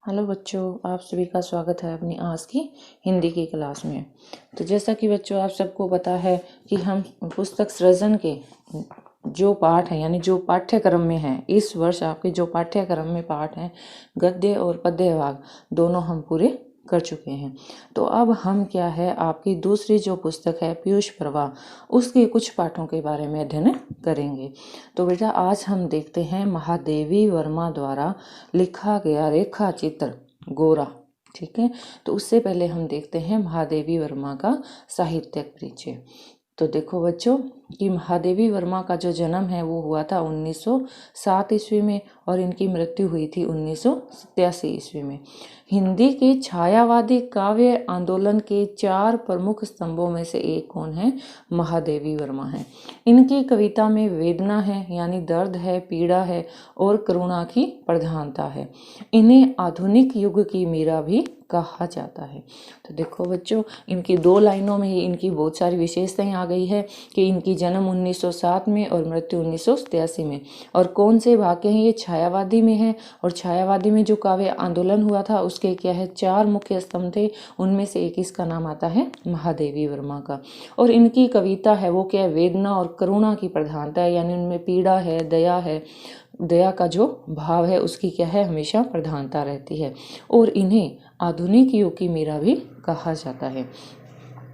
Hello बच्चों, आप सभी का स्वागत है अपनी आज की हिंदी की क्लास में। तो जैसा कि बच्चों आप सबको पता है कि हम पुस्तक सृजन के जो पाठ हैं यानी जो पाठ्यक्रम में हैं, इस वर्ष आपके जो पाठ्यक्रम में पाठ हैं गद्य और पद्य भाग दोनों हम पूरे कर चुके हैं। तो अब हम क्या है आपकी दूसरी जो पुस्तक है पीयूष प्रवाह, उसके कुछ पाठों के बारे में अध्ययन करेंगे। तो बेटा आज हम देखते हैं महादेवी वर्मा द्वारा लिखा गया रेखा चित्र गोरा। ठीक है, तो उससे पहले हम देखते हैं महादेवी वर्मा का साहित्यिक परिचय। तो देखो बच्चों कि महादेवी वर्मा का जो जन्म है वो हुआ था 1907 ईस्वी में और इनकी मृत्यु हुई थी 1987 ईस्वी में। हिंदी के छायावादी काव्य आंदोलन के 4 प्रमुख स्तंभों में से एक कौन है? महादेवी वर्मा है। इनकी कविता में वेदना है यानी दर्द है, पीड़ा है और करुणा की प्रधानता है। इन्हें आधुनिक युग की मीरा भी कहा जाता है। तो देखो बच्चों इनकी 2 लाइनों में ही इनकी बहुत सारी विशेषताएं आ गई है कि इनकी जन्म 1907 में और मृत्यु 1987 में। और कौन से वाक्य हैं? ये छायावादी में है और छायावादी में जो काव्य आंदोलन हुआ था उसके क्या है 4 मुख्य स्तंभ थे, उनमें से एक इसका नाम आता है महादेवी वर्मा का। और इनकी कविता है वो क्या है? वेदना और करुणा की प्रधानता है, यानी उनमें पीड़ा है, दया है, दया का जो भाव है उसकी क्या है हमेशा प्रधानता रहती है। और इन्हें आधुनिक युग की मीरा भी कहा जाता है।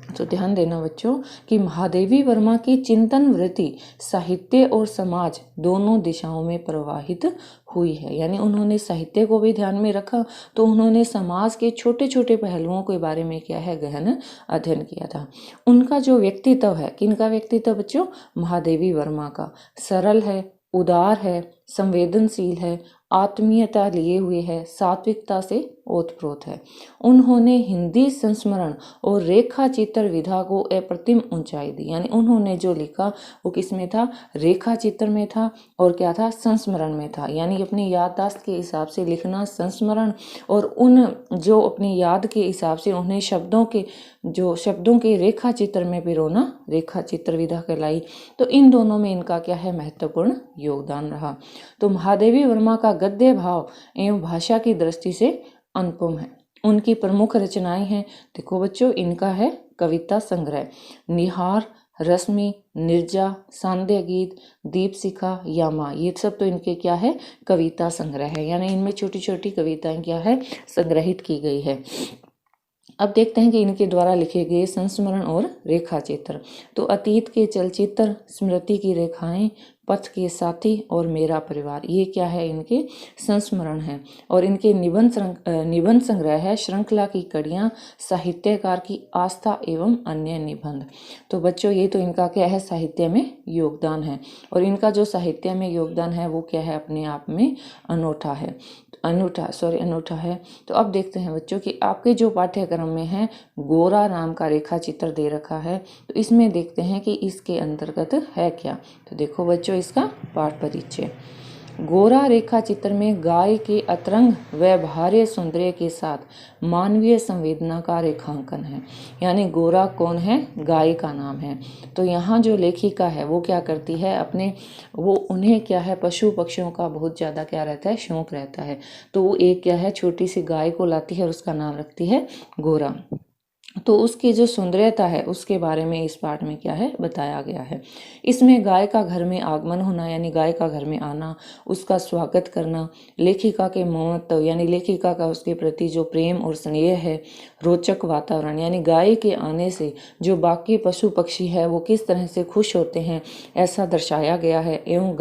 तो ध्यान देना बच्चों कि महादेवी वर्मा की चिंतन वृत्ति साहित्य और समाज दोनों दिशाओं में प्रवाहित हुई है, यानी उन्होंने साहित्य को भी ध्यान में रखा तो उन्होंने समाज के छोटे छोटे पहलुओं के बारे में क्या है गहन अध्ययन किया था। उनका जो व्यक्तित्व है, किनका व्यक्तित्व बच्चों? महादेवी वर्मा का। सरल है, उदार है, संवेदनशील है, आत्मीयता लिए हुए है, सात्विकता से ओतप्रोत है। उन्होंने हिंदी संस्मरण और रेखा चित्र विधा को अप्रतिम ऊंचाई दी, यानी उन्होंने जो लिखा वो किस में था? रेखा चित्र में था और क्या था? संस्मरण में था, यानी अपनी याददाश्त के हिसाब से लिखना संस्मरण और उन जो अपनी याद के हिसाब से उन्हें शब्दों के रेखा चित्र में पिरोना रेखा चित्र विधा कहलाई। तो इन दोनों में इनका क्या है महत्वपूर्ण योगदान रहा। तो महादेवी वर्मा का गद्य भाव एवं भाषा की दृष्टि से अनुपम है। उनकी प्रमुख रचनाएं हैं, देखो बच्चों इनका है कविता संग्रह निहार, रश्मि, निर्जा, सांध्य गीत, दीपशिखा, यामा, ये सब तो इनके क्या है कविता संग्रह है, यानी इनमें छोटी छोटी कविताएं क्या है संग्रहित की गई है। अब देखते हैं कि इनके द्वारा लिखे गए संस्मरण और रेखा चित्र। तो अतीत के चलचित्र, स्मृति की रेखाएं, पथ के साथी और मेरा परिवार, ये क्या है? इनके संस्मरण है। और इनके निबंध संग्रह है श्रृंखला की कड़ियां, साहित्यकार की आस्था एवं अन्य निबंध। तो बच्चों ये तो इनका क्या है साहित्य में योगदान है और इनका जो साहित्य में योगदान है वो क्या है अपने आप में अनूठा है। तो अब देखते हैं बच्चों कि आपके जो पाठ्यक्रम में है गोरा नाम का रेखा चित्र दे रखा है, तो इसमें देखते हैं कि इसके अंतर्गत है क्या। तो देखो बच्चों इसका पाठ परिचय। गोरा रेखा चित्र में गाय के अतरंग व भार्य सौंदर्य के साथ मानवीय संवेदना का रेखांकन है, यानी गोरा कौन है? गाय का नाम है। तो यहाँ जो लेखिका है वो क्या करती है उन्हें क्या है पशु पक्षियों का बहुत ज़्यादा क्या रहता है शौक रहता है। तो वो एक क्या है छोटी सी गाय को लाती है और उसका नाम रखती है गोरा। तो उसकी जो सुंदरता है उसके बारे में इस पाठ में क्या है बताया गया है। इसमें गाय का घर में आगमन होना यानी गाय का घर में आना, उसका स्वागत करना, लेखिका के महत्व यानी लेखिका का उसके प्रति जो प्रेम और स्नेह है, रोचक वातावरण यानी गाय के आने से जो बाकी पशु पक्षी है वो किस तरह से खुश होते हैं ऐसा दर्शाया गया है। एवं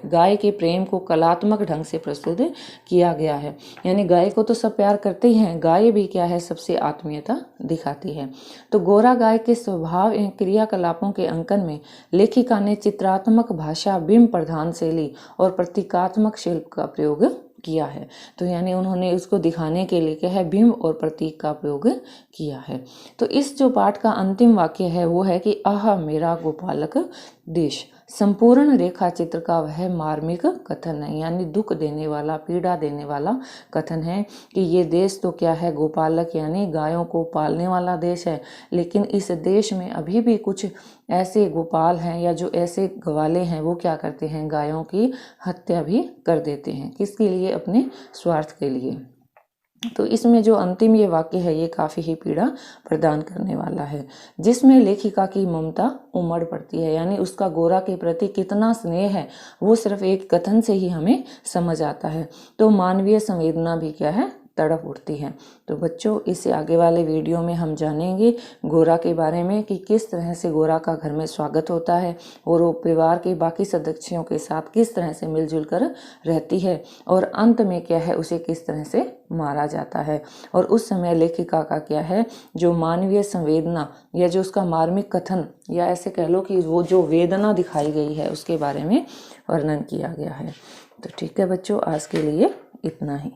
गाय के प्रेम को कलात्मक ढंग से प्रस्तुत किया गया है, यानी गाय को तो सब प्यार करते ही हैं, गाय भी क्या है सबसे आत्मीयता दिखाती है। तो गोरा गाय के स्वभाव एवं क्रियाकलापों के अंकन में लेखिका ने चित्रात्मक भाषा, बिंब प्रधान शैली और प्रतीकात्मक शिल्प का प्रयोग किया है। तो यानी उन्होंने उसको दिखाने के लिए क्या है बिंब और प्रतीक का प्रयोग किया है। तो इस जो पाठ का अंतिम वाक्य है वो है कि आह मेरा गोपालक देश। संपूर्ण रेखा चित्र का वह मार्मिक कथन है, यानी दुख देने वाला, पीड़ा देने वाला कथन है कि ये देश तो क्या है गोपालक यानी गायों को पालने वाला देश है, लेकिन इस देश में अभी भी कुछ ऐसे गोपाल हैं या जो ऐसे ग्वाले हैं वो क्या करते हैं गायों की हत्या भी कर देते हैं। किसके लिए? अपने स्वार्थ के लिए। तो इसमें जो अंतिम ये वाक्य है ये काफ़ी ही पीड़ा प्रदान करने वाला है, जिसमें लेखिका की ममता उमड़ पड़ती है, यानी उसका गोरा के प्रति कितना स्नेह है वो सिर्फ एक कथन से ही हमें समझ आता है। तो मानवीय संवेदना भी क्या है, तड़प उठती है। तो बच्चों, इससे आगे वाले वीडियो में हम जानेंगे गोरा के बारे में कि किस तरह से गोरा का घर में स्वागत होता है और वो परिवार के बाकी सदस्यों के साथ किस तरह से मिलजुल कर रहती है, और अंत में क्या है, उसे किस तरह से मारा जाता है। और उस समय लेखिका का क्या है, जो मानवीय संवेदना या जो उसका मार्मिक कथन, या ऐसे कह लो कि वो जो वेदना दिखाई गई है उसके बारे में वर्णन किया गया है। तो ठीक है बच्चों, आज के लिए इतना ही।